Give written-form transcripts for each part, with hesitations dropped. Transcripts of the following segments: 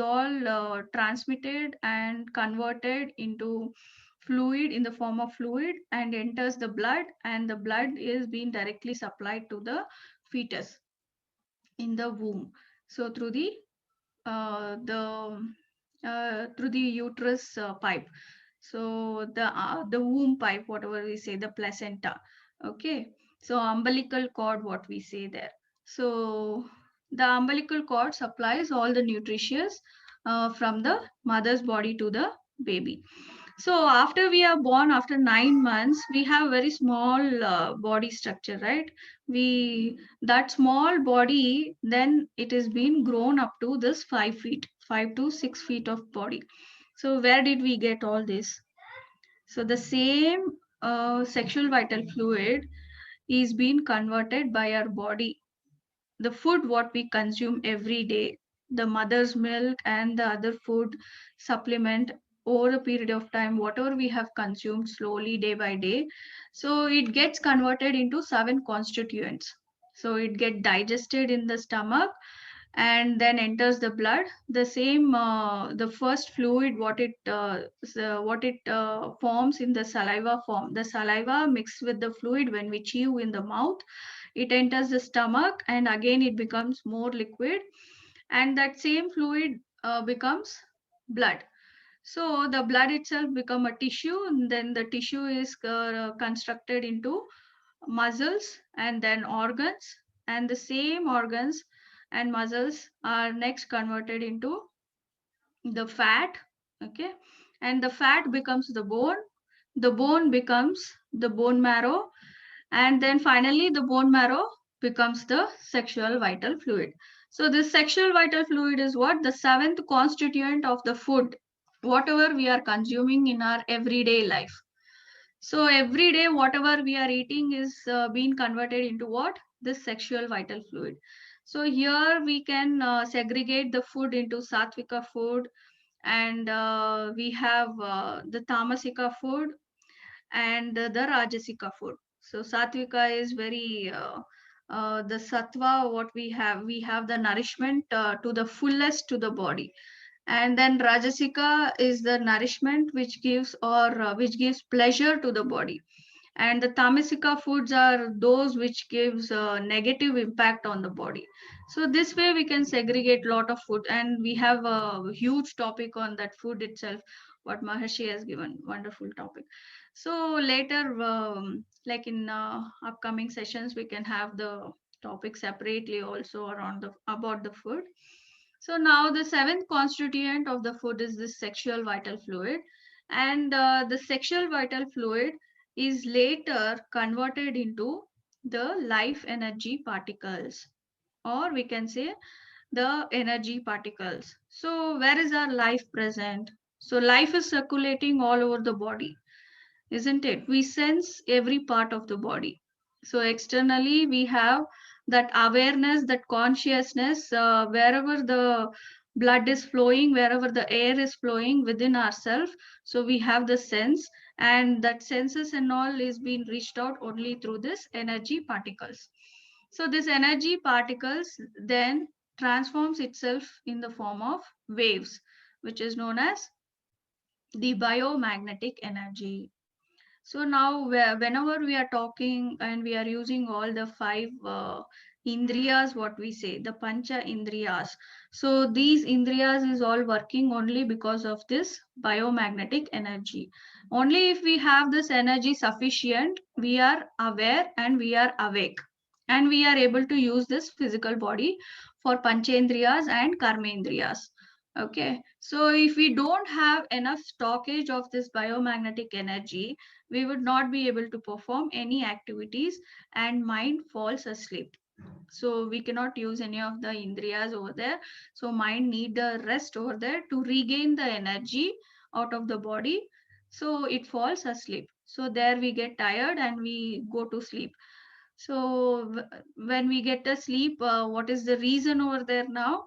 all transmitted and converted into fluid in the form of fluid and enters the blood, and the blood is being directly supplied to the fetus in the womb. So through the uterus pipe. So the womb pipe, whatever we say, the placenta. Okay. So umbilical cord, what we say there. So the umbilical cord supplies all the nutritious from the mother's body to the baby. So after we are born, after 9 months, we have very small body structure, right? We That small body, then it is been grown up to this 5 feet, 5 to 6 feet of body. So where did we get all this? So the same sexual vital fluid is being converted by our body. The food what we consume every day, the mother's milk and the other food supplement over a period of time, whatever we have consumed slowly day by day, so it gets converted into 7 constituents. So it get digested in the stomach and then enters the blood. The same the first fluid what it forms in the saliva form, the saliva mixed with the fluid when we chew in the mouth, it enters the stomach and again it becomes more liquid, and that same fluid becomes blood. So the blood itself become a tissue, and then the tissue is constructed into muscles and then organs, and the same organs and muscles are next converted into the fat. Okay. And the fat becomes the bone becomes the bone marrow, and then finally the bone marrow becomes the sexual vital fluid. So this sexual vital fluid is what? The seventh constituent of the food, whatever we are consuming in our everyday life. So every day whatever we are eating is being converted into what? This sexual vital fluid. So here we can segregate the food into sattvika food, and we have the tamasika food and the rajasika food. So sattvika is very the sattva what we have the nourishment to the fullest to the body, and then rajasika is the nourishment which gives pleasure to the body, and the tamasika foods are those which gives a negative impact on the body. So this way we can segregate lot of food, and we have a huge topic on that food itself, what Maharshi has given wonderful topic. So later like in upcoming sessions we can have the topic separately also around the about the food. So now the seventh constituent of the food is this sexual vital fluid, and the sexual vital fluid is later converted into the life energy particles, or we can say the energy particles. So where is our life present? So life is circulating all over the body, isn't it? We sense every part of the body. So externally we have that awareness, that consciousness, wherever the blood is flowing, wherever the air is flowing within ourselves, so we have the sense, and that senses and all is being reached out only through this energy particles. So this energy particles then transforms itself in the form of waves, which is known as the biomagnetic energy. So now, whenever we are talking and we are using all the five indriyas, what we say, the pancha indriyas. So these indriyas is all working only because of this biomagnetic energy. Only if we have this energy sufficient, we are aware and we are awake, and we are able to use this physical body for panchendriyas and karmendriyas. Okay, so if we don't have enough stockage of this biomagnetic energy, we would not be able to perform any activities and mind falls asleep. So we cannot use any of the indriyas over there. So mind need the rest over there to regain the energy out of the body. So it falls asleep. So there we get tired and we go to sleep. So when we get a sleep, what is the reason over there now?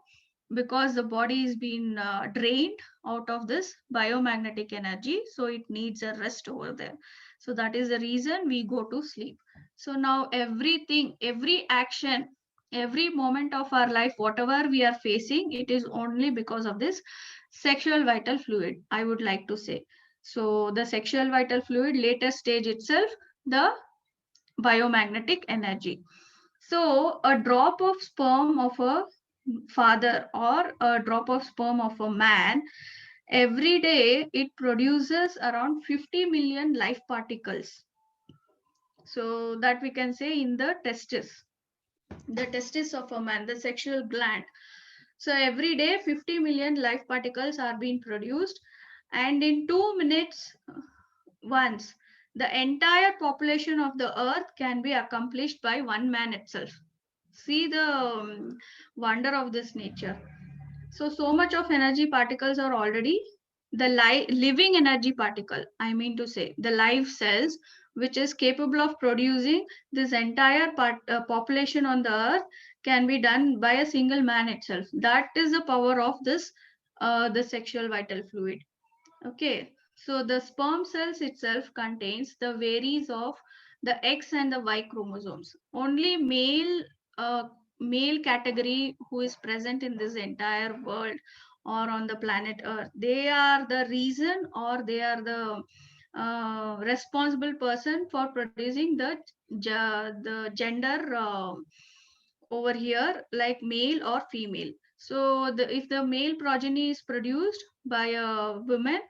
Because the body is being drained out of this biomagnetic energy, so it needs a rest over there. So that is the reason we go to sleep. So now everything, every action Every moment of our life, whatever we are facing, it is only because of this sexual vital fluid, I would like to say. So the sexual vital fluid, later stage itself, the biomagnetic energy. So a drop of sperm of a father or a drop of sperm of a man, every day it produces around 50 million life particles. So that we can say in the testis of a man, the sexual gland. So every day 50 million life particles are being produced, and in 2 minutes once, the entire population of the earth can be accomplished by one man itself. See the wonder of this nature. So much of energy particles are already the living energy particle, I mean to say, the live cells, which is capable of producing this entire population on the earth, can be done by a single man itself. That is the power of this, the sexual vital fluid. Okay, so the sperm cells itself contains the varies of the X and the Y chromosomes. Only uh, male category who is present in this entire world or on the planet Earth. They are the reason, or they are the responsible person for producing the gender over here, like male or female. So if the male progeny is produced by a woman,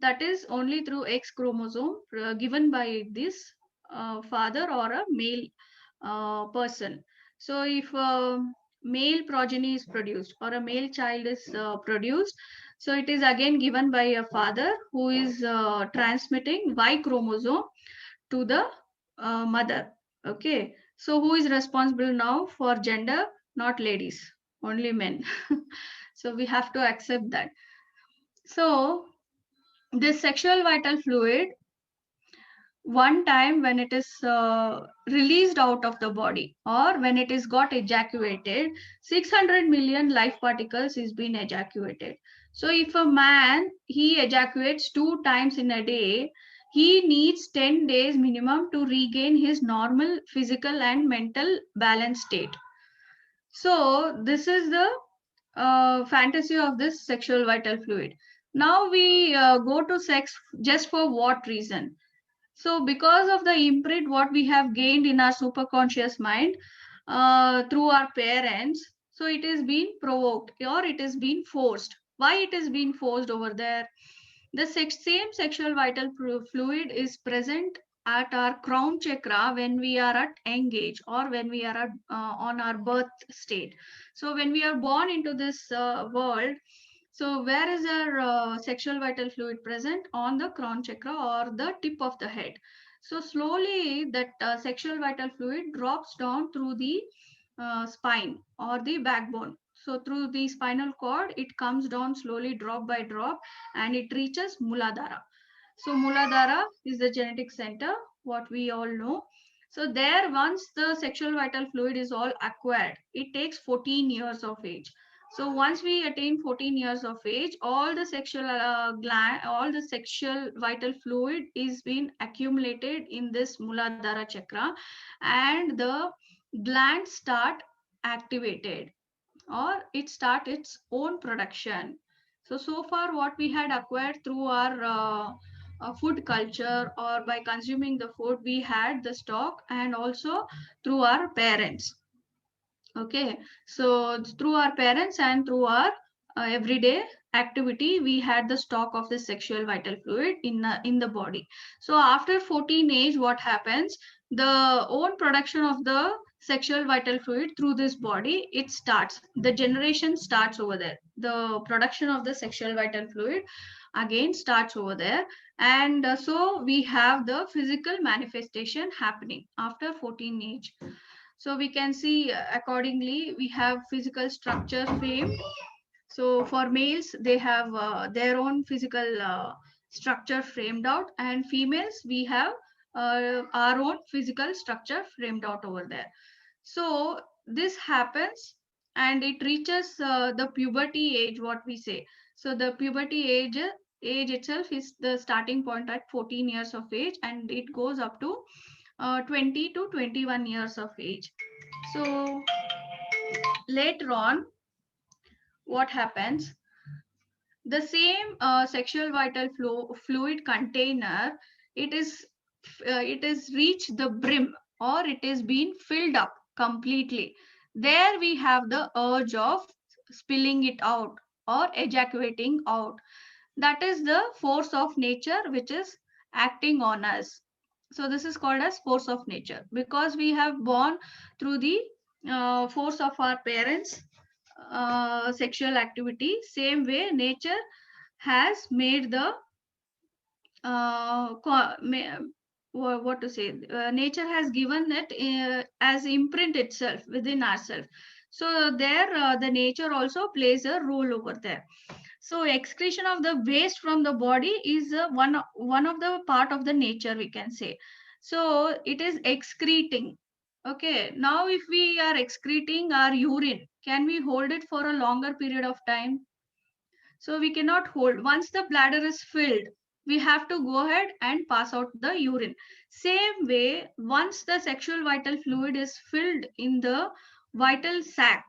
that is only through X chromosome given by this father or a male person. So if a male progeny is produced or a male child is produced, so it is again given by a father who is transmitting Y chromosome to the mother. Okay, so who is responsible now for gender? Not ladies, only men. So we have to accept that. So this sexual vital fluid, one time when it is released out of the body or when it is got ejaculated, 600 million life particles is being ejaculated. So if a man, he ejaculates 2 times in a day, he needs 10 days minimum to regain his normal physical and mental balance state. So this is the fantasy of this sexual vital fluid. Now we go to sex just for what reason? So because of the imprint what we have gained in our superconscious mind through our parents, so it is being provoked or it is being forced. Why it is being forced over there? The same sexual vital fluid is present at our crown chakra when we are at young age or when we are on our birth state. So when we are born into this world, so where is our sexual vital fluid present? On the crown chakra or the tip of the head. So slowly that sexual vital fluid drops down through the spine or the backbone. So through the spinal cord, it comes down slowly drop by drop and it reaches Muladhara. So Muladhara is the genetic center, what we all know. So there, once the sexual vital fluid is all acquired, it takes 14 years of age. So once we attain 14 years of age, all the sexual gland, all the sexual vital fluid is being accumulated in this Muladhara chakra, and the glands start activated or it start its own production. So far what we had acquired through our food culture or by consuming the food, we had the stock, and also through our parents. Okay, so through our parents and through our everyday activity, we had the stock of the sexual vital fluid in the body. So after 14 age, what happens? The own production of the sexual vital fluid through this body, it starts. The generation starts over there. The production of the sexual vital fluid again starts over there, and so we have the physical manifestation happening after 14 age. So we can see accordingly, we have physical structure framed. So for males, they have their own physical structure framed out, and females, we have our own physical structure framed out over there. So this happens and it reaches the puberty age, what we say. So the puberty age itself is the starting point at 14 years of age, and it goes up to 20 to 21 years of age. So later on, what happens? The same sexual vital fluid container, it is reached the brim, or it is being filled up completely. There we have the urge of spilling it out or ejaculating out. That is the force of nature which is acting on us. So this is called as force of nature, because we have born through the force of our parents sexual activity. Same way nature has made the what to say, nature has given it as imprint itself within ourselves. So there the nature also plays a role over there. So excretion of the waste from the body is one of the part of the nature, we can say. So it is excreting. Okay, now if we are excreting our urine, can we hold it for a longer period of time? So we cannot hold. Once the bladder is filled, we have to go ahead and pass out the urine. Same way, once the sexual vital fluid is filled in the vital sac,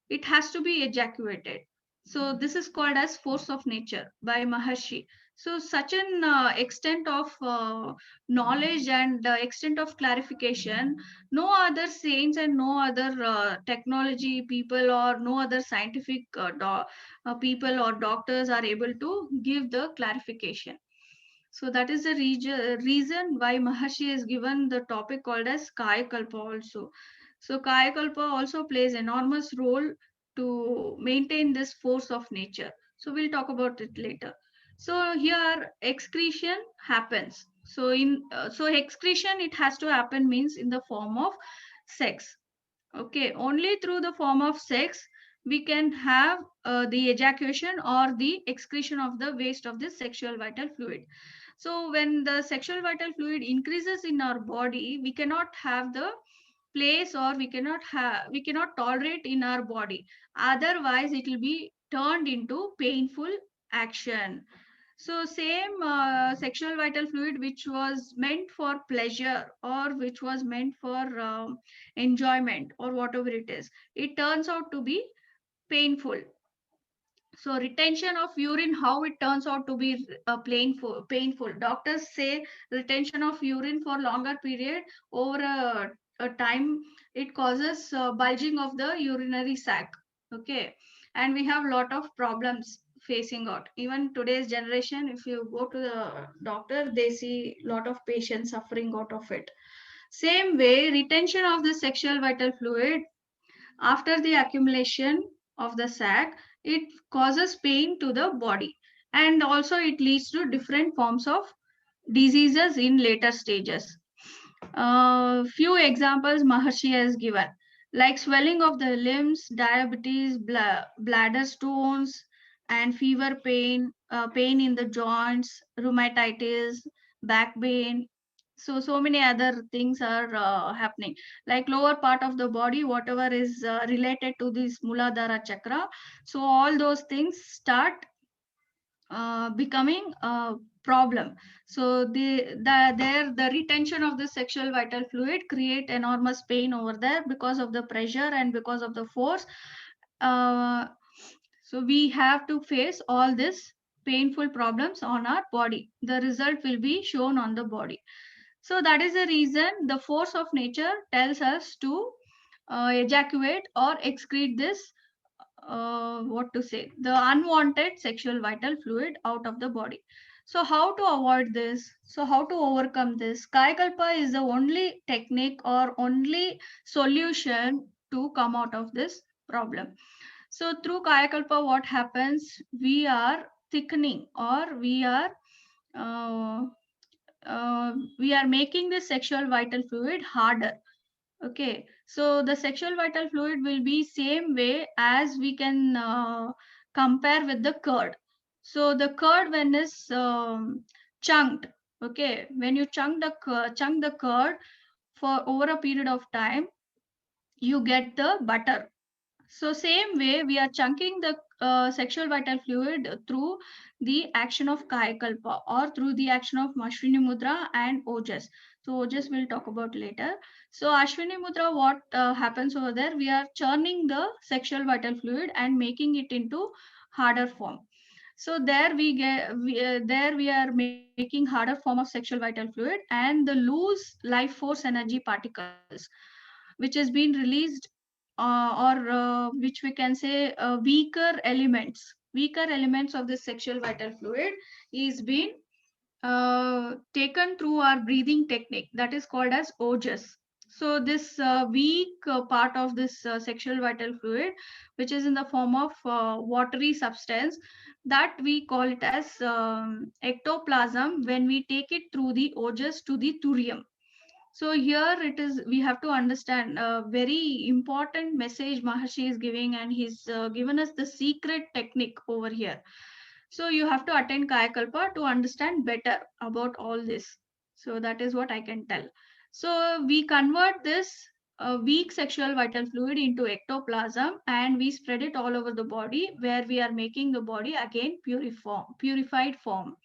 it has to be ejaculated. So this is called as force of nature by Maharshi. So such an extent of knowledge and extent of clarification, no other saints and no other technology people or no other scientific people or doctors are able to give the clarification. So that is the reason why Maharshi has given the topic called as Kaya Kalpa also. So Kaya Kalpa also plays enormous role to maintain this force of nature. So we'll talk about it later. So here excretion happens. So so excretion, it has to happen means in the form of sex. Okay, only through the form of sex we can have the ejaculation or the excretion of the waste of this sexual vital fluid. So when the sexual vital fluid increases in our body, we cannot have the place, or we cannot tolerate in our body. Otherwise, it will be turned into painful action. So same sexual vital fluid which was meant for pleasure or which was meant for enjoyment or whatever it is, it turns out to be painful. So retention of urine, how it turns out to be painful. Doctors say retention of urine for longer period over a time, it causes bulging of the urinary sac. Okay, and we have a lot of problems facing out. Even today's generation, if you go to the doctor, they see a lot of patients suffering out of it. Same way, retention of the sexual vital fluid after the accumulation of the sac, it causes pain to the body, and also it leads to different forms of diseases in later stages. Few examples Maharshi has given, like swelling of the limbs, diabetes, bladder stones, and fever pain, pain in the joints, rheumatitis, back pain. So many other things are happening, like lower part of the body, whatever is related to this Muladhara chakra. So all those things start becoming a problem. So the retention of the sexual vital fluid create enormous pain over there because of the pressure and because of the force. Uh, so we have to face all this painful problems on our body. The result will be shown on the body. So that is the reason the force of nature tells us to ejaculate or excrete this what to say, the unwanted sexual vital fluid out of the body. So how to avoid this? So how to overcome this? Kayakalpa is the only technique or only solution to come out of this problem. So through Kayakalpa, what happens? We are thickening, or uh, we are making the sexual vital fluid harder. Okay, so the sexual vital fluid will be same way as we can compare with the curd. So the curd, when is chunked, okay, when you chunk the curd for over a period of time, you get the butter. So same way, we are chunking the sexual vital fluid through the action of Kayakalpa or through the action of Ashwini Mudra and Ojas. So Ojas we'll talk about later. So Ashwini Mudra, what happens over there? We are churning the sexual vital fluid and making it into harder form. So there we are making harder form of sexual vital fluid and the loose life force energy particles, which has been released or which we can say weaker elements of the sexual vital fluid is being taken through our breathing technique that is called as ojas. So this weak part of this sexual vital fluid, which is in the form of watery substance, that we call it as ectoplasm when we take it through the ojas to the thurium. So here it is, we have to understand a very important message Maharshi is giving, and he's given us the secret technique over here. So you have to attend Kayakalpa to understand better about all this. So that is what I can tell. So we convert this weak sexual vital fluid into ectoplasm and we spread it all over the body where we are making the body again purified form.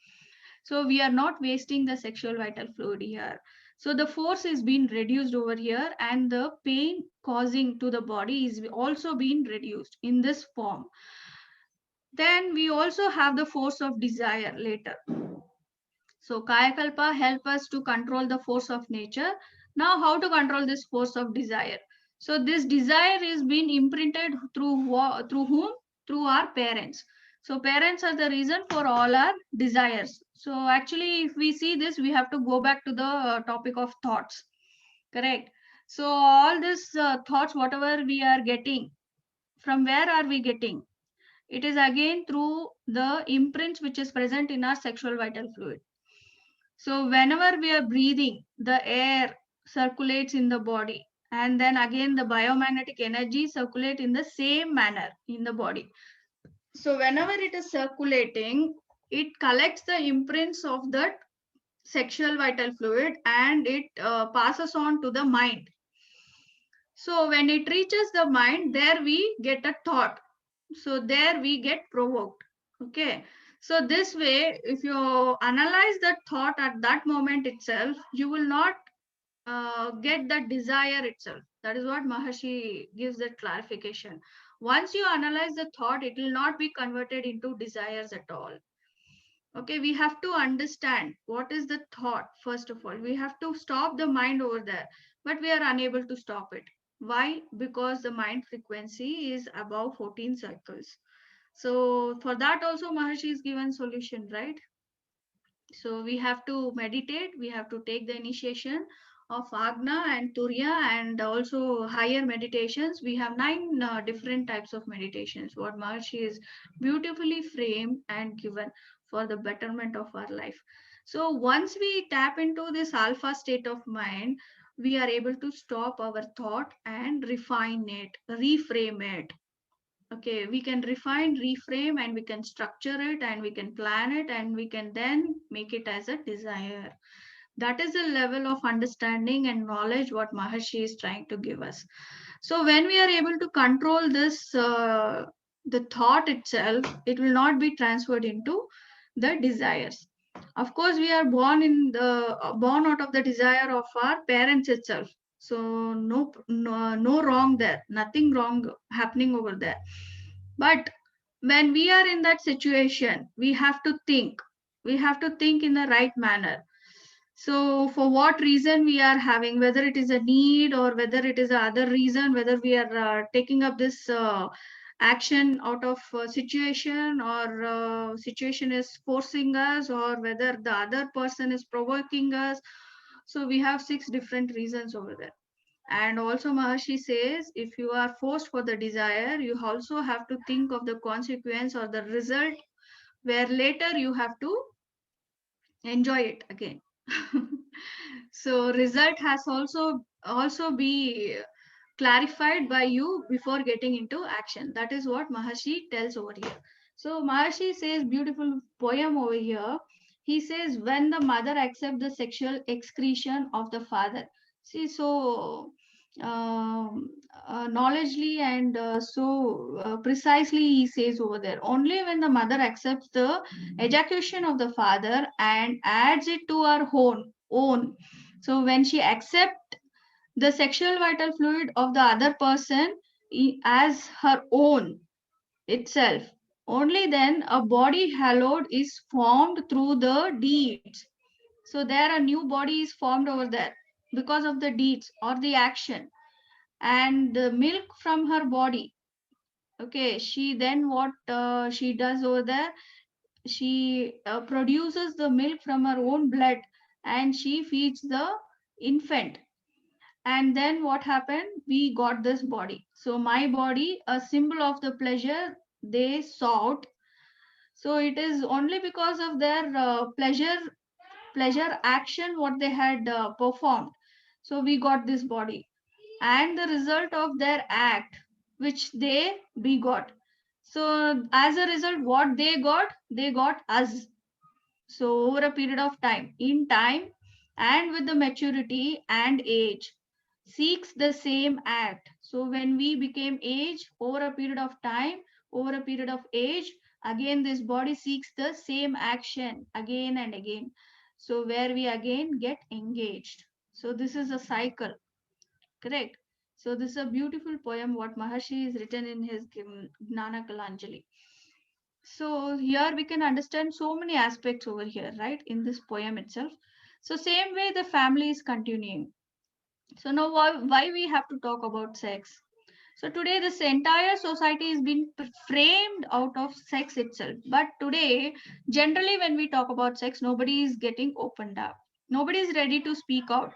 So we are not wasting the sexual vital fluid here. So the force is being reduced over here and the pain causing to the body is also being reduced in this form. Then we also have the force of desire later. So Kayakalpa help us to control the force of nature. Now how to control this force of desire? So this desire is being imprinted through whom? Through our parents. So parents are the reason for all our desires. So actually if we see this, we have to go back to the topic of thoughts. Correct. So all these thoughts, whatever we are getting, from where are we getting? It is again through the imprints which is present in our sexual vital fluid. So whenever we are breathing, the air circulates in the body and then again the biomagnetic energy circulate in the same manner in the body. So whenever it is circulating, it collects the imprints of that sexual vital fluid and it passes on to the mind. So when it reaches the mind, there we get a thought. So there we get provoked. Okay. So this way, if you analyze that thought at that moment itself, you will not get that desire itself. That is what Maharshi gives that clarification. Once you analyze the thought, it will not be converted into desires at all. Okay, we have to understand what is the thought. First of all, we have to stop the mind over there, but we are unable to stop it. Why? Because the mind frequency is above 14 cycles. So for that also Maharshi is given solution, right? So we have to meditate, we have to take the initiation of Agna and Turiya and also higher meditations. We have 9 different types of meditations, what Maharshi is beautifully framed and given for the betterment of our life. So once we tap into this alpha state of mind, we are able to stop our thought and refine it, reframe it. Okay, we can refine, reframe, and we can structure it, and we can plan it, and we can then make it as a desire. That is the level of understanding and knowledge what Maharshi is trying to give us. So when we are able to control this, the thought itself, it will not be transferred into the desires. Of course, we are born out of the desire of our parents itself. So no wrong there, nothing wrong happening over there. But when we are in that situation, we have to think in the right manner. So for what reason we are having, whether it is a need or whether it is a other reason, whether we are taking up this action out of situation or situation is forcing us or whether the other person is provoking us. So we have 6 different reasons over there. And also Maharshi says, if you are forced for the desire, you also have to think of the consequence or the result where later you have to enjoy it again. So result has also be clarified by you before getting into action. That is what Maharshi tells over here. So Maharshi says beautiful poem over here. He says when the mother accepts the sexual excretion of the father. See, so knowledgely and so precisely he says over there. Only when the mother accepts the ejaculation of the father and adds it to her own. So when she accepts the sexual vital fluid of the other person as her own itself, only then a body hallowed is formed through the deeds. So there a new body is formed over there because of the deeds or the action and the milk from her body. Okay, she then what she does over there, she produces the milk from her own blood and she feeds the infant. And then what happened, we got this body. So my body, a symbol of the pleasure they sought. So it is only because of their pleasure action what they had performed, so we got this body, and the result of their act which they begot. So as a result what they got us. So over a period of time, in time and with the maturity and age, seeks the same act. So when we became age, over a period of time, over a period of age, again this body seeks the same action again and again. So where we again get engaged. So this is a cycle, correct? So this is a beautiful poem what Maharshi is written in his Gnana Kalanjali. So here we can understand so many aspects over here, right, in this poem itself. So same way the family is continuing. So now why we have to talk about sex? So today this entire society is being framed out of sex itself. But today, generally when we talk about sex, nobody is getting opened up. Nobody is ready to speak out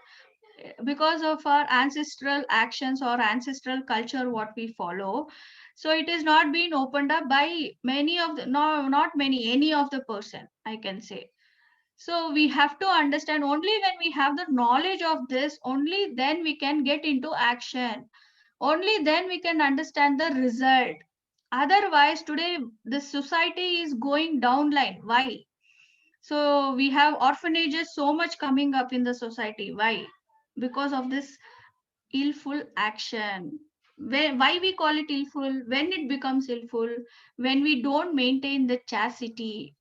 because of our ancestral actions or ancestral culture what we follow. So it is not being opened up by many of the, no, not many, any of the person, I can say. So we have to understand, only when we have the knowledge of this, only then we can get into action, only then we can understand the result. Otherwise today the society is going downline. Why? So we have orphanages so much coming up in the society. Why? Because of this illful action. Why we call it illful? When it becomes illful, when we don't maintain the chastity,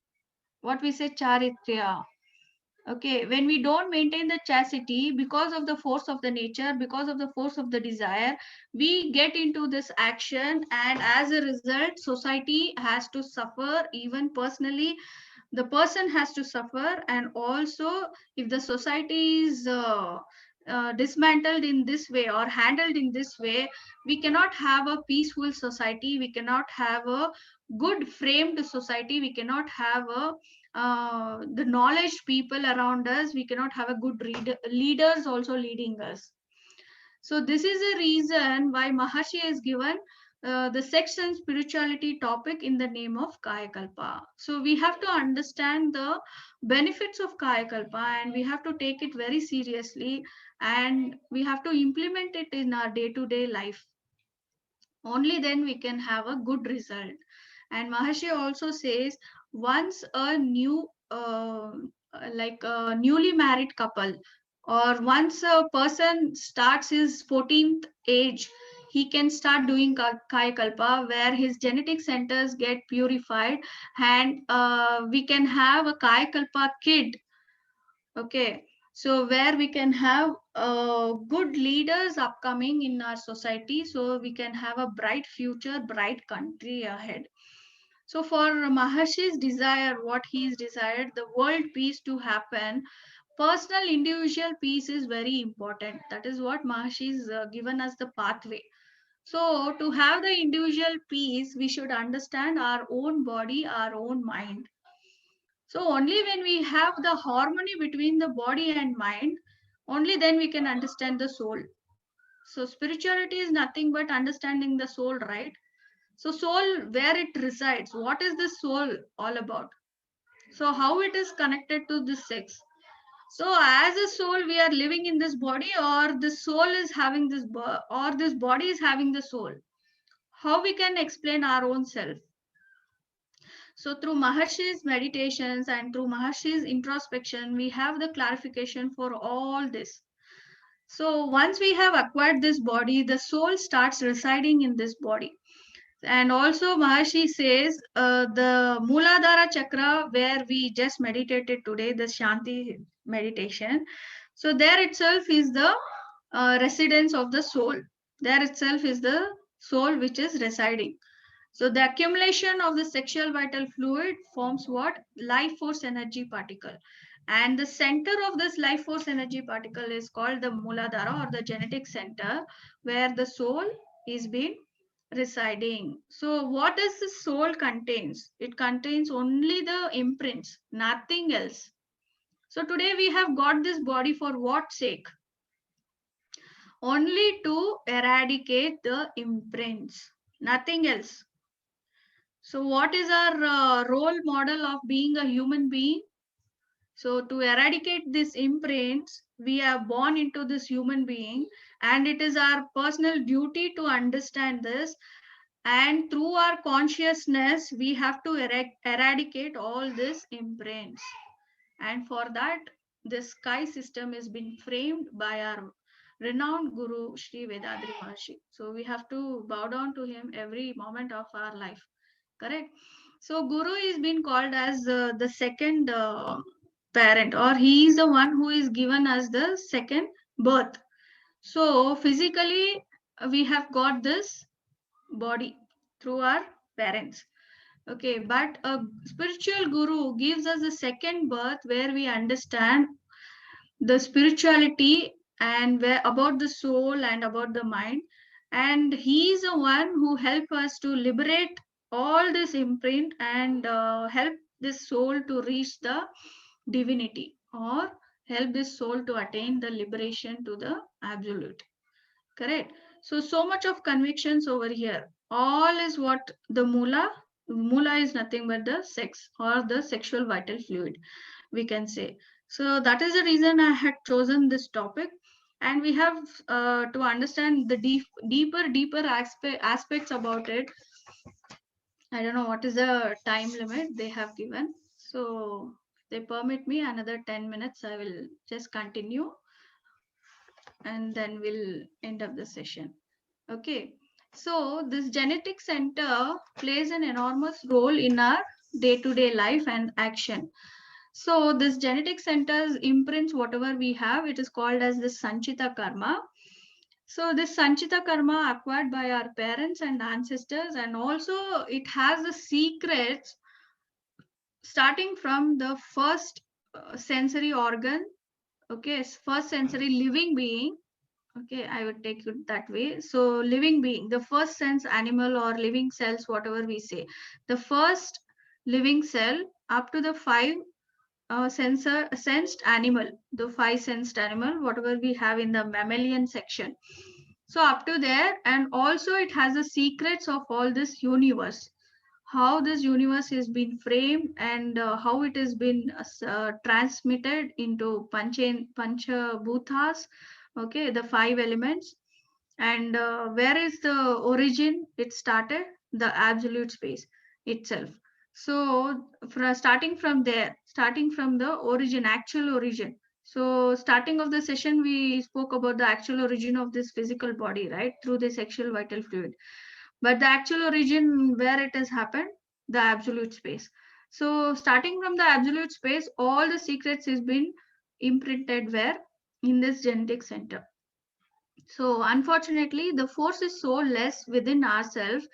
what we say charitya. Okay, when we don't maintain the chastity because of the force of the nature, because of the force of the desire, we get into this action, and as a result, society has to suffer, even personally the person has to suffer. And also if the society is dismantled in this way or handled in this way, we cannot have a peaceful society, we cannot have a good framed society, we cannot have a the knowledge people around us, we cannot have a good leaders also leading us. So this is a reason why Maharshi has given the sex and spirituality topic in the name of Kayakalpa. So we have to understand the benefits of Kayakalpa and we have to take it very seriously and we have to implement it in our day-to-day life. Only then we can have a good result. And Maharshi also says once a like a newly married couple or once a person starts his 14th age, he can start doing Kaya Kalpa where his genetic centers get purified and we can have a Kaya Kalpa kid. Okay. So where we can have good leaders upcoming in our society so we can have a bright future, bright country ahead. So for Maharshi's desire, what he's desired, the world peace to happen, personal individual peace is very important. That is what Maharshi's given us the pathway. So to have the individual peace, we should understand our own body, our own mind. So only when we have the harmony between the body and mind, only then we can understand the soul. So spirituality is nothing but understanding the soul, right? So soul, where it resides, what is the soul all about? So how it is connected to this sex? So as a soul, we are living in this body, or the soul is having this, or this body is having the soul. How we can explain our own self? So through Maharshi's meditations and through Maharshi's introspection, we have the clarification for all this. So once we have acquired this body, the soul starts residing in this body. And also Maharshi says the Muladhara Chakra, where we just meditated today, the Shanti meditation. So there itself is the residence of the soul. There itself is the soul which is residing. So the accumulation of the sexual vital fluid forms what? Life force energy particle. And the center of this life force energy particle is called the Muladhara, or the genetic center, where the soul is being residing. So what does the soul contains? It contains only the imprints, nothing else. So today we have got this body for what sake? Only to eradicate the imprints, nothing else. So what is our role model of being a human being? So to eradicate these imprints, we are born into this human being, and it is our personal duty to understand this. And through our consciousness, we have to eradicate all these imprints. And for that, the sky system has been framed by our renowned Guru Sri Vedadri Maharshi. So we have to bow down to him every moment of our life. Correct? So Guru is being called as the second parent, or he is the one who is given us the second birth. So physically, we have got this body through our parents. Okay, but a spiritual guru gives us a second birth where we understand the spirituality and where about the soul and about the mind. And he is the one who help us to liberate all this imprint and help this soul to reach the divinity, or help this soul to attain the liberation to the absolute. Correct. So much of convictions over here. All is what the mula. Mula is nothing but the sex, or the sexual vital fluid, we can say. So that is the reason I had chosen this topic. And we have to understand the deeper aspects about it. I don't know what is the time limit they have given. So they permit me another 10 minutes. I will just continue, and then we'll end up the session. Okay, so this genetic center plays an enormous role in our day-to-day life and action. So this genetic centers imprints whatever we have. It is called as the Sanchita Karma. So this Sanchita Karma acquired by our parents and ancestors, and also it has the secrets starting from the first sensory organ. Okay, first sensory living being. Okay, I would take it that way. So living being, the first sense animal or living cells, whatever we say, the first living cell up to the five sensed animal, the five sensed animal, whatever we have in the mammalian section. So up to there, and also it has the secrets of all this universe, how this universe has been framed, and how it has been transmitted into pancha bhutas. Okay, the five elements. And where is the origin? It started the absolute space itself. So starting from there, starting from the origin, actual origin. So starting of the session, we spoke about the actual origin of this physical body, right? Through the sexual vital fluid. But the actual origin where it has happened, the absolute space. So starting from the absolute space, all the secrets has been imprinted where? In this genetic center. So unfortunately, the force is so less within ourselves.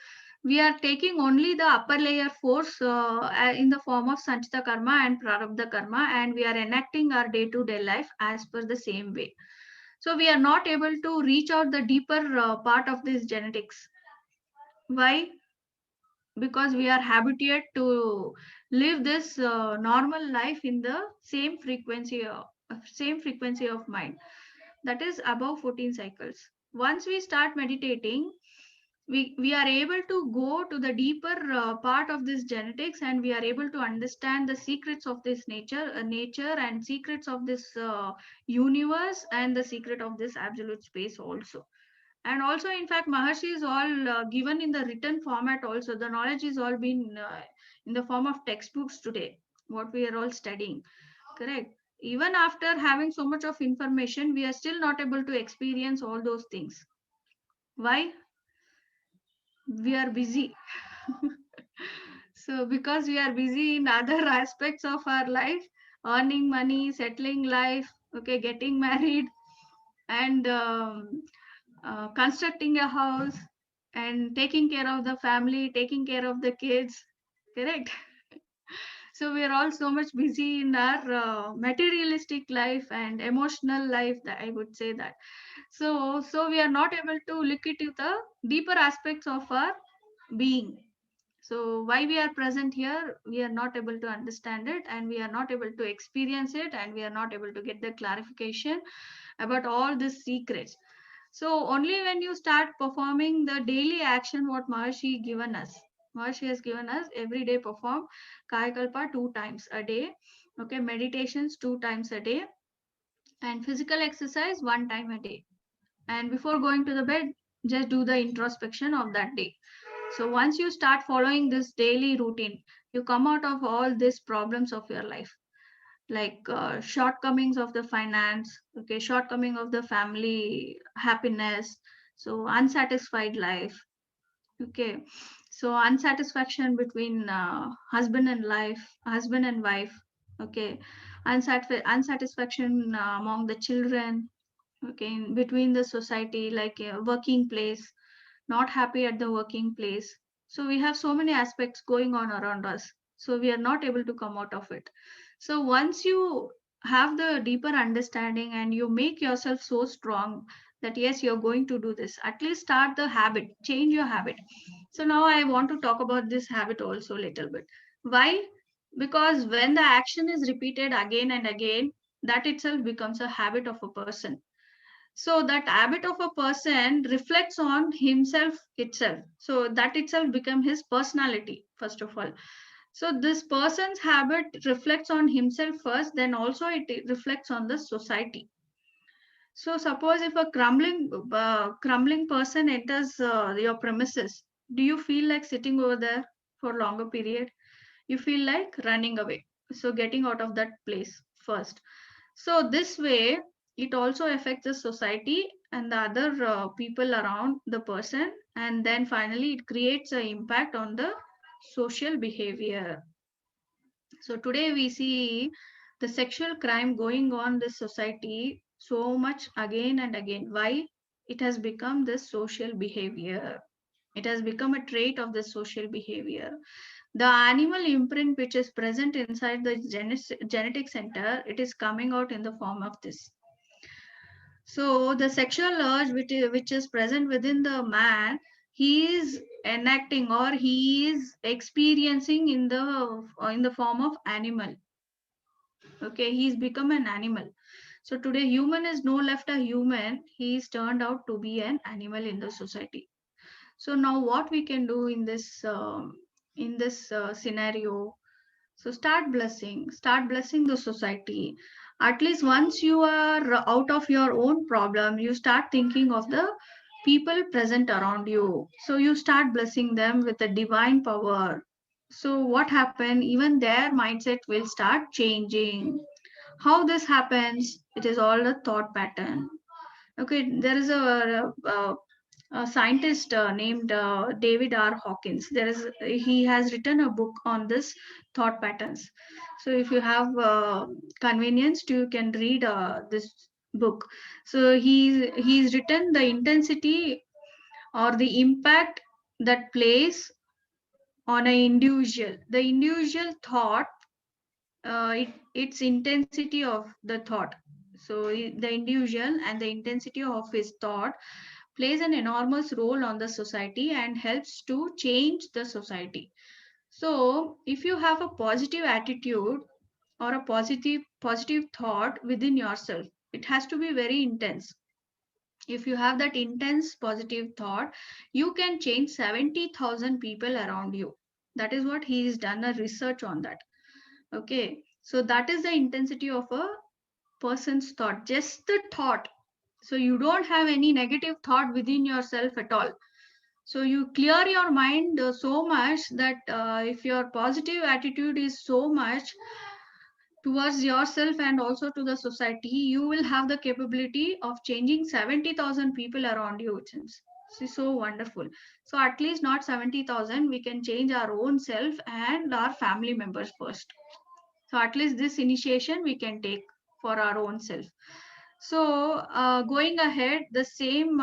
We are taking only the upper layer force in the form of Sanchita Karma and Prarabdha Karma, and we are enacting our day-to-day life as per the same way. So we are not able to reach out the deeper part of this genetics. Why? Because we are habituated to live this normal life in the same frequency of mind, that is above 14 cycles. Once we start meditating, we are able to go to the deeper part of this genetics, and we are able to understand the secrets of this nature and secrets of this universe, and the secret of this absolute space also. And also, in fact, Maharshi is all given in the written format also. The knowledge is all been in the form of textbooks today, what we are all studying. Correct. even after having so much of information, we are still not able to experience all those things. Why? We are busy. So because we are busy in other aspects of our life, earning money, settling life, okay, getting married, and constructing a house, and taking care of the family, taking care of the kids, correct? So we are all so much busy in our materialistic life and emotional life, that I would say that. So we are not able to look into the deeper aspects of our being. So why we are present here, we are not able to understand it, and we are not able to experience it, and we are not able to get the clarification about all these secrets. So only when you start performing the daily action what Maharshi given us. Maharshi has given us every day perform Kayakalpa 2 times a day. Okay, meditations 2 times a day, and physical exercise 1 time a day. And before going to the bed, just do the introspection of that day. So once you start following this daily routine, you come out of all these problems of your life, like shortcomings of the finance, okay, shortcoming of the family happiness, so unsatisfied life, okay, so unsatisfaction between husband and wife, okay, unsatisfaction among the children, okay, in between the society, like a working place, not happy at the working place. So we have so many aspects going on around us. So we are not able to come out of it. So once you have the deeper understanding and you make yourself so strong that yes, you're going to do this, at least start the habit, change your habit. So now I want to talk about this habit also a little bit. Why? Because when the action is repeated again and again, that itself becomes a habit of a person. So that habit of a person reflects on himself itself, so that itself become his personality first of all. So this person's habit reflects on himself first, then also it reflects on the society. So suppose if a crumbling person enters your premises, do you feel like sitting over there for longer period? You feel like running away, so getting out of that place first. So this way, it also affects the society and the other people around the person, and then finally it creates an impact on the social behavior. So today we see the sexual crime going on in this society so much again and again. Why? It has become this social behavior. It has become a trait of the social behavior. The animal imprint which is present inside the genetic center, it is coming out in the form of this. So the sexual urge which is present within the man, he is enacting or he is experiencing in the form of animal. Okay, he's become an animal. So today human is no left a human, he is turned out to be an animal in the society. So now what we can do in this scenario? So start blessing the society. At least once you are out of your own problem, you start thinking of the people present around you. So you start blessing them with the divine power. So what happened? Even their mindset will start changing. How this happens? It is all a thought pattern. Okay, there is a scientist named David R. Hawkins. He has written a book on this thought patterns. So if you have convenience, you can read this book. So he's written the intensity or the impact that plays on an individual. The individual thought, its intensity of the thought. So the individual and the intensity of his thought plays an enormous role on the society and helps to change the society. So if you have a positive attitude or a positive thought within yourself, it has to be very intense. If you have that intense positive thought, you can change 70,000 people around you. That is what he has done a research on that. Okay, so that is the intensity of a person's thought, just the thought. So you don't have any negative thought within yourself at all. So you clear your mind so much that if your positive attitude is so much, towards yourself and also to the society, you will have the capability of changing 70,000 people around you. It's so wonderful. So at least not 70,000, we can change our own self and our family members first. So at least this initiation we can take for our own self. So going ahead, the same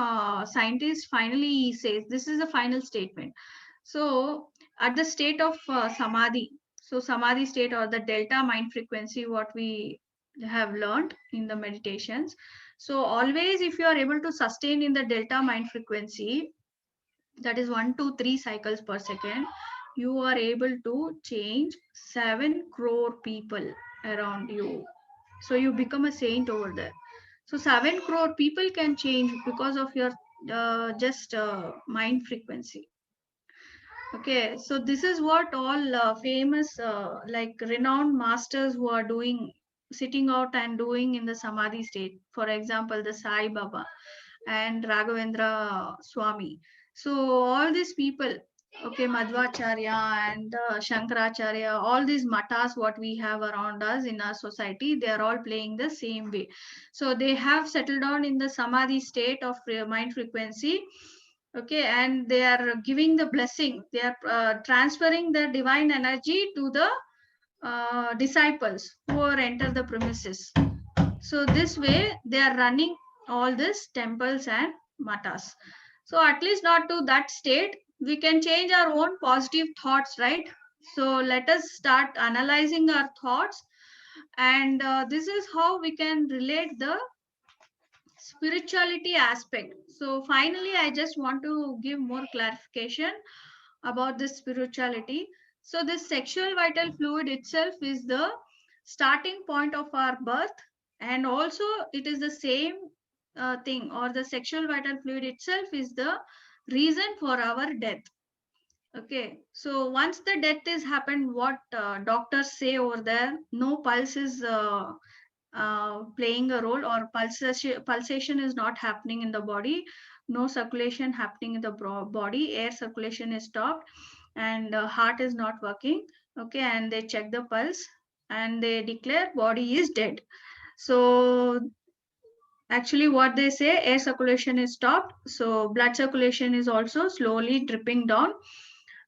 scientist finally says, this is the final statement. So at the state of samadhi, so samadhi state or the delta mind frequency, what we have learned in the meditations. So always if you are able to sustain in the delta mind frequency, that is 1 to 3 cycles per second, you are able to change 7 crore people around you. So you become a saint over there. So 7 crore people can change because of your just mind frequency. Okay, so this is what all famous, like renowned masters who are doing, sitting out and doing in the samadhi state. For example, the Sai Baba and Raghavendra Swami. So all these people, okay, Madhvacharya and Shankaracharya, all these matas what we have around us in our society, they are all playing the same way. So they have settled down in the samadhi state of mind frequency. Okay, and they are giving the blessing. They are transferring the divine energy to the disciples who are enter the premises. So this way they are running all these temples and matas. So at least not to that state, we can change our own positive thoughts, right? So let us start analyzing our thoughts, and this is how we can relate the spirituality aspect. So finally, I just want to give more clarification about this spirituality. So this sexual vital fluid itself is the starting point of our birth, and also it is the same thing, or the sexual vital fluid itself is the reason for our death. Okay, so once the death is happened, what doctors say over there, no pulse is playing a role, or pulsation is not happening in the body, no circulation happening in the body, air circulation is stopped, and heart is not working. Okay, and they check the pulse and they declare body is dead. So actually what they say, air circulation is stopped, so blood circulation is also slowly dripping down,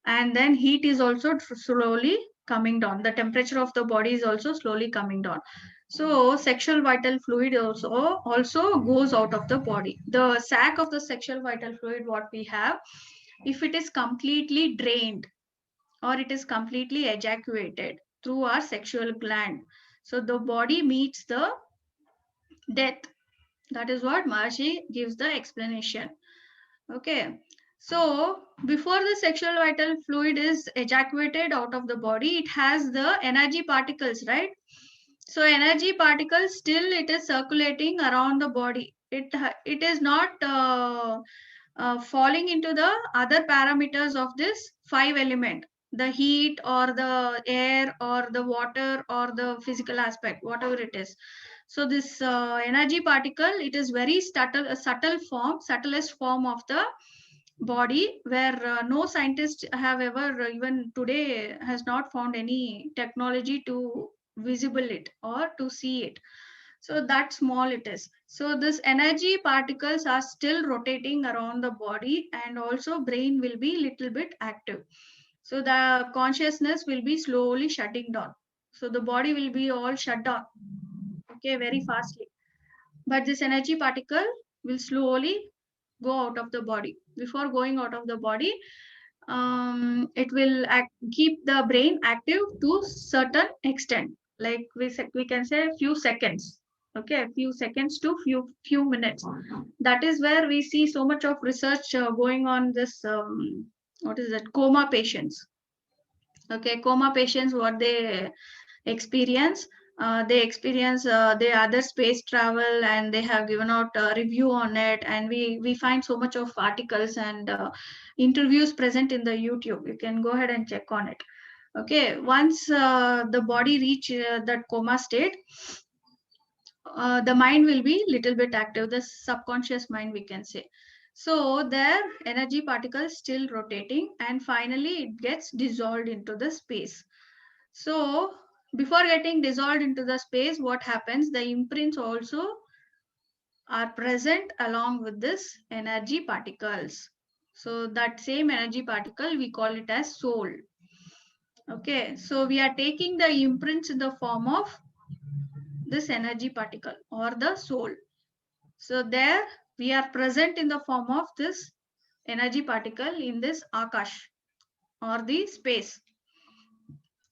and then heat is also slowly coming down, the temperature of the body is also slowly coming down. So sexual vital fluid also goes out of the body. The sac of the sexual vital fluid what we have, if it is completely drained or it is completely ejacuated through our sexual gland, so the body meets the death. That is what Maharishi gives the explanation. Okay. So before the sexual vital fluid is ejaculated out of the body, it has the energy particles, right? So energy particles still it is circulating around the body. It is not falling into the other parameters of this five element, the heat or the air or the water or the physical aspect, whatever it is. So this energy particle, it is very subtle, a subtle form, subtlest form of the body, where no scientist have ever, even today, has not found any technology to visible it or to see it. So that small it is. So this energy particles are still rotating around the body, and also brain will be little bit active. So the consciousness will be slowly shutting down. So the body will be all shut down, okay, very fastly. But this energy particle will slowly go out of the body. Before going out of the body, it will keep the brain active to certain extent. Like we can say few seconds. Okay, few seconds to few minutes. That is where we see so much of research going on this. What is that? Coma patients. Okay, coma patients, what they experience, they experience the other space travel, and they have given out a review on it, and we find so much of articles and interviews present in the YouTube. You can go ahead and check on it. Okay, once the body reach that coma state, the mind will be little bit active, the subconscious mind we can say. So their energy particles still rotating, and finally it gets dissolved into the space. So before getting dissolved into the space, what happens? The imprints also are present along with this energy particles. So that same energy particle, we call it as soul. Okay, so we are taking the imprints in the form of this energy particle or the soul. So there we are present in the form of this energy particle in this Akash or the space.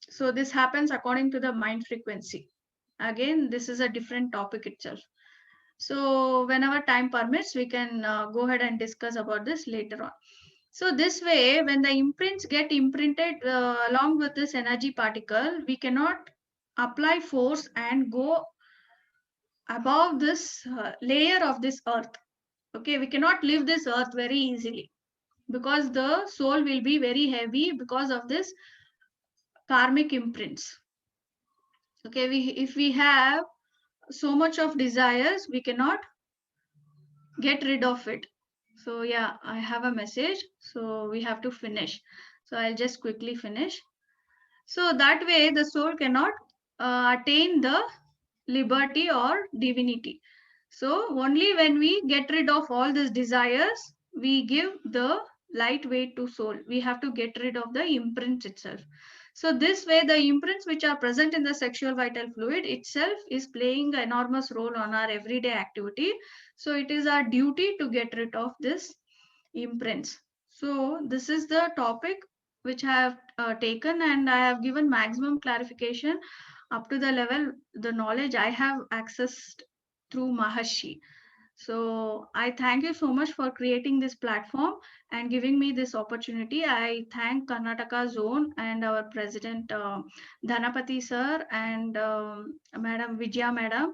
So this happens according to the mind frequency. Again, this is a different topic itself. So whenever time permits, we can go ahead and discuss about this later on. So this way, when the imprints get imprinted along with this energy particle, we cannot apply force and go above this layer of this earth. Okay, we cannot leave this earth very easily because the soul will be very heavy because of this karmic imprints. Okay, if we have so much of desires, we cannot get rid of it. So yeah, I have a message, so we have to finish. So I'll just quickly finish. So that way the soul cannot attain the liberty or divinity. So only when we get rid of all these desires, we give the light weight to soul. We have to get rid of the imprint itself. So this way, the imprints which are present in the sexual vital fluid itself is playing an enormous role on our everyday activity. So it is our duty to get rid of this imprints. So this is the topic which I have taken, and I have given maximum clarification up to the level, the knowledge I have accessed through Maharshi. So I thank you so much for creating this platform and giving me this opportunity. I thank Karnataka Zone and our President Dhanapati sir and Madam Vijaya Madam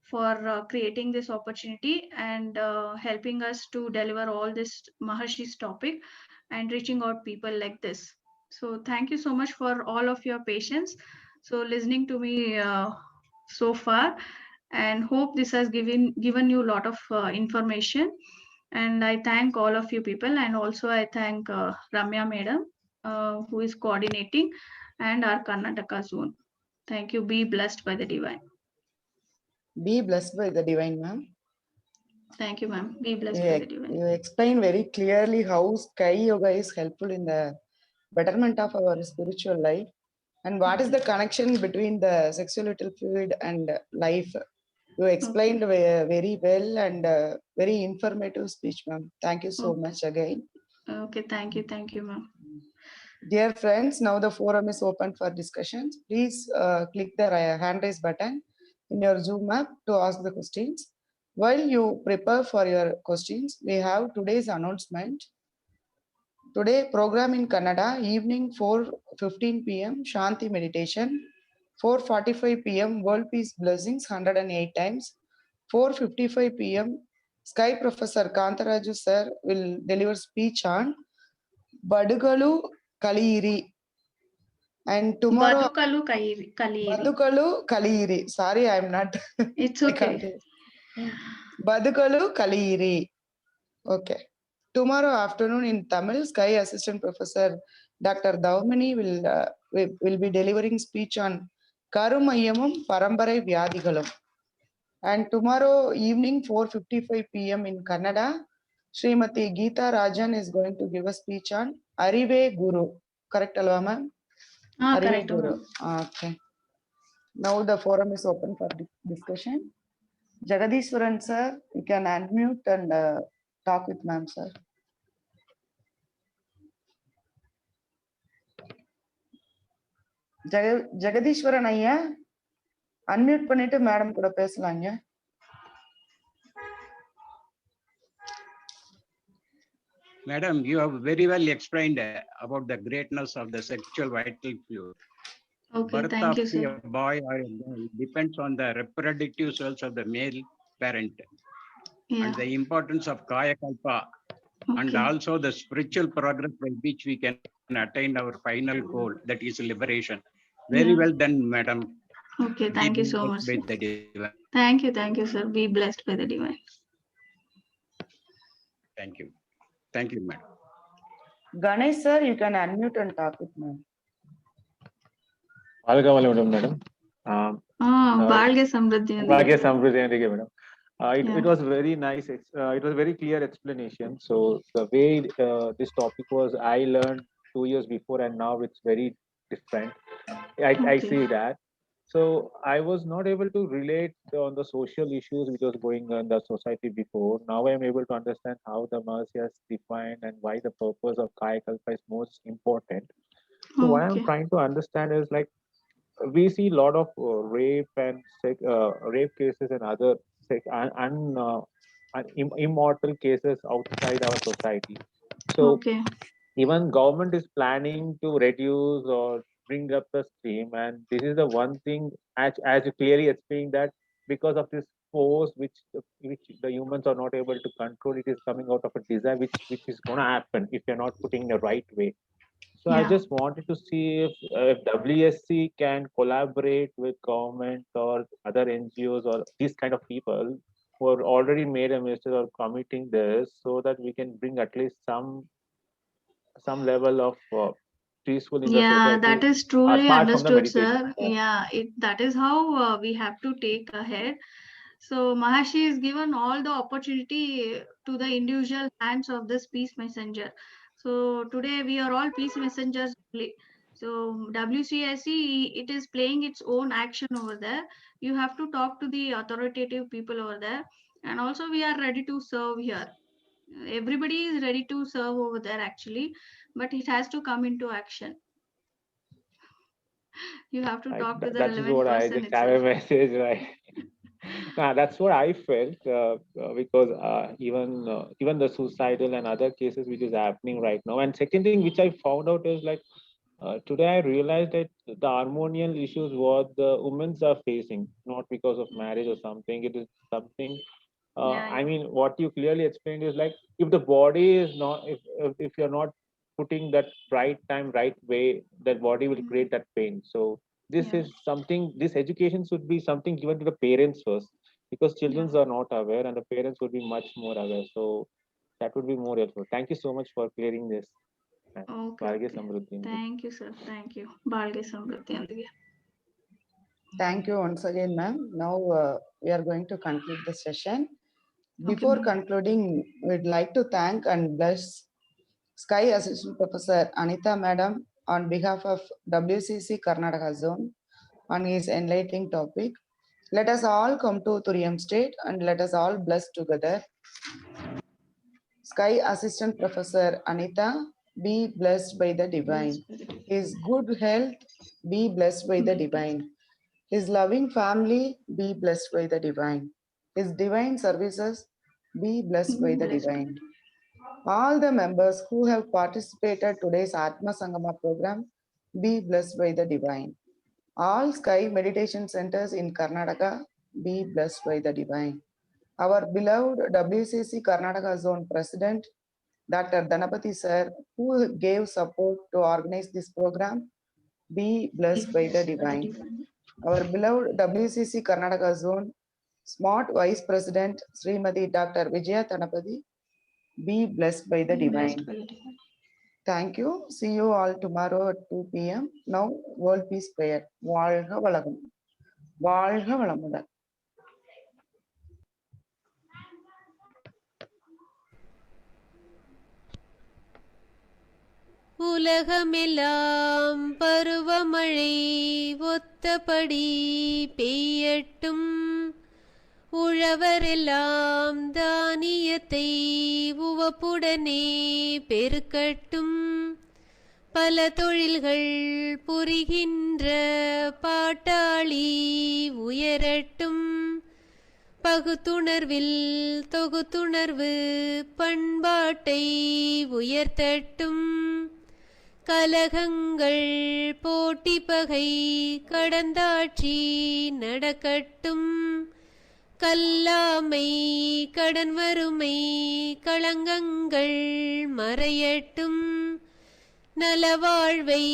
for creating this opportunity and helping us to deliver all this Maharshi's topic and reaching out people like this. So thank you so much for all of your patience. So listening to me so far, and hope this has given you a lot of information. And I thank all of you people, and also I thank Ramya Madam, who is coordinating, and our Karnataka zone. Thank you. Be blessed by the divine. Be blessed by the divine, ma'am. Thank you, ma'am. Be blessed by the divine. You explain very clearly how Sky Yoga is helpful in the betterment of our spiritual life, and what is the connection between the sexual vital fluid and life. You explained very well and very informative speech, ma'am. Thank you so much again. Okay, thank you, ma'am. Dear friends, now the forum is open for discussions. Please click the hand raise button in your Zoom app to ask the questions. While you prepare for your questions, we have today's announcement. Today, program in Kannada, evening 4:15 p.m. Shanti meditation, 4:45 p.m. World Peace Blessings 108 times, 4:55 p.m. Sky Professor Kantaraju sir will deliver speech on Badugalu Kaliri. And tomorrow, Badukalu Kaliri. Sorry, I'm not. It's okay. Badukalu Kaliri. Okay. Tomorrow afternoon in Tamil, Sky Assistant Professor Dr. Daumani will be delivering speech on Karumayamum Parambarai Vyadigalam. And tomorrow evening, 4:55 p.m. in Kannada, Srimati Geeta Rajan is going to give a speech on Arive Guru. Correct, Alva ma'am? Correct, Guru. Okay. Now the forum is open for discussion. Jagadishwaran sir, you can unmute and talk with ma'am sir. Jagadishwaran ஐயா unmute பண்ணிட்டு madam கூட பேசலாங்க. Madam, you have very well explained about the greatness of the sexual vital fluid. Okay, birth thank of you, sir. a boy or a girl depends on the reproductive cells of the male parent. Yeah. And the importance of Kaya Kalpa, and also the spiritual progress by which we can attain our final goal, that is liberation. Very well done, madam. Okay, thank you so much. Thank you, sir. Be blessed by the divine. Thank you. Thank you, madam. Ganesh sir, you can unmute and talk with me. Algamala madam. Balge Samruddhi Bhagya Yondige. Samruddhi Yondige madam. Yeah. It was very nice. It was very clear explanation. So the way this topic was, I learned 2 years before, and now it's very different. I Okay. see that. So I was not able to relate on the social issues which was going on in the society before. Now I am able to understand how the Mahasi has defined and why the purpose of Kayakalpa is most important. So what I'm Okay. trying to understand is like, we see a lot of rape and rape cases and other immortal cases outside our society. So Okay. even government is planning to reduce or bring up the stream, and this is the one thing, as you clearly explained, that because of this force which the humans are not able to control, it is coming out of a desire which is going to happen if you're not putting in the right way. So I Yeah. just wanted to see if WSC can collaborate with government or other NGOs or these kind of people who have already made a mistake or committing this, so that we can bring at least some level of peaceful in the Yeah, that society is truly apart from the understood, meditation. sir. Yeah, that is how we have to take ahead. So Maharshi is given all the opportunity to the individual hands of this peace messenger. So today we are all peace messengers only. So WCSC, it is playing its own action over there. You have to talk to the authoritative people over there. And also we are ready to serve here. Everybody is ready to serve over there actually, but it has to come into action. You have to talk to the That is relevant what I person just have a itself. message, right? That's what I felt, because even the suicidal and other cases which is happening right now. And second thing which I found out is like, today I realized that the hormonal issues what the women are facing, not because of marriage or something. It is something. Yeah, I yeah. mean, what you clearly explained is like, if the body is not, if you're not putting that right time, right way, that body will create that pain. So this Yeah, is something. This education should be something given to the parents first, because yeah. children are not aware, and the parents would be much more aware. So that would be more helpful. Thank you so much for clearing this. Okay, Bhargav okay. Samruddhi. Thank you, sir. Thank you. Balge Samruddhi Yondige. Thank you once again, ma'am. Now we are going to conclude the session. Okay, Before ma'am. concluding, we'd like to thank and bless Sky Assistant Professor Anita Madam on behalf of WCC Karnataka Zone on his enlightening topic. Let us all come to Thuriam State and let us all bless together. Sky Assistant Professor Anita, be blessed by the divine. His good health, be blessed by the divine. His loving family, be blessed by the divine. His divine services, be blessed by the divine. All the members who have participated today's Atma Sangama program, be blessed by the divine. All Sky Meditation Centers in Karnataka, be blessed by the divine. Our beloved WCC Karnataka Zone President, Dr. Dhanapati Sir, who gave support to organize this program, be blessed by the divine. Our beloved WCC Karnataka Zone Smart Vice President, Srimati Dr. Vijaya Dhanapati, be blessed by the Be blessed divine. by the divine. Thank you. See you all tomorrow at 2 p.m. Now, World Peace Prayer. வாழ்க வளமுடன். வாழ்க வளமுடன். உலகமெல்லாம் பருவமழை ஒத்தபடி பெய்யட்டும். உழவரெல்லாம் தானியத்தை உவப்புடனே பெருக்கட்டும். பல தொழில்கள் புரிகின்ற பாட்டாளி உயரட்டும். பகுத்துணர்வில் தொகுத்துணர்வு பண்பாட்டை உயர்த்தட்டும். கலகங்கள் போட்டி பகை கடந்தாட்சி நடக்கட்டும். கல்லாமை கடன் வறுமை களங்கங்கள் மறையட்டும். நலவாழ்வை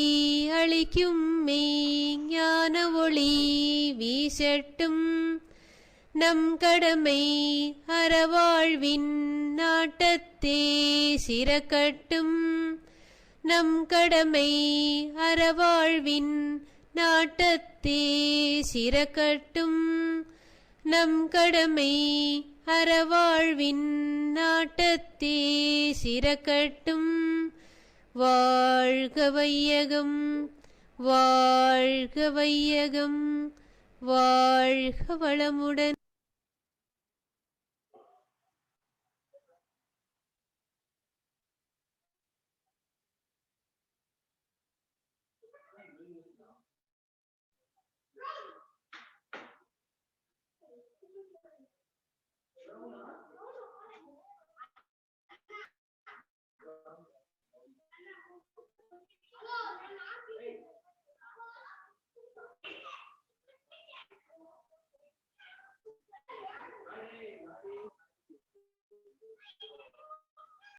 அளிக்கும் ஞான ஒளி வீசட்டும். நம் கடமை அறவாழ்வின் நாட்டத்தே சிறக்கட்டும். நம் கடமை அறவாழ்வின் நாட்டத்தே சிறக்கட்டும். நம் கடமை அறவாழ்வின் நாட்டத்தே சிறக்கட்டும். வாழ்க வையகம், வாழ்க வையகம், வாழ்க வளமுடன்.